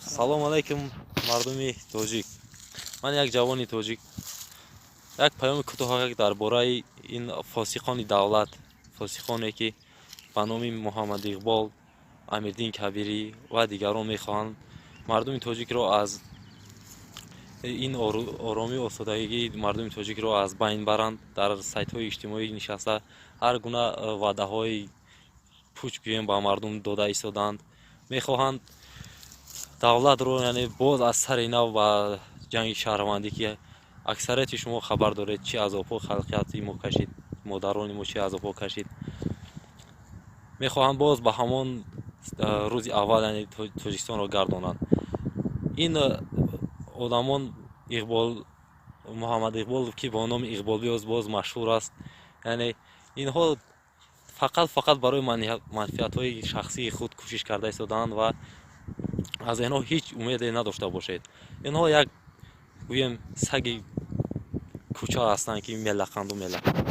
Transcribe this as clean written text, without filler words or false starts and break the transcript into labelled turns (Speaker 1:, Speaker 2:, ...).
Speaker 1: салом алайкум мардуми тоҷик. Ман як ҷавони тоҷик як паёми кӯтоҳак дар бораи ин фосиқони давлат, фосиқоне ки ба номи Муҳаммад Иқбол, Амирдин Кабирӣ ва дигарон мехоҳанд мардуми тоҷикро аз ин оромӣ осодагии мардуми тоҷикро аз байн баранд. Дар сайтҳои иҷтимоӣ нишаста ҳар гуна ваъдаҳои пуч гӯем ба мардум дода истоданд. Мехоҳанд давлатро яъне боз аз сари нав ба ҷанги шаҳрвандӣ ки аксарияти шумо хабар доред чӣ азобҳо халқияти мо кашид, модарони мо чӣ азобҳо кашид. Мехоҳанд боз ба ҳамон рӯзи аввал яъне Тоҷикистонро гардонанд. Ин одамон Муҳаммад Иқбол ки бо номи Иқболбиёз боз машҳур аст. Яъне инҳо фақат барои манфиатҳои шахсии худ кӯшиш карда истодаанд ва аз инҳо ҳеҷ умеде надошта бошед. Инҳо як гӯем саги кӯча ҳастанд ки мелақанду мелақанд.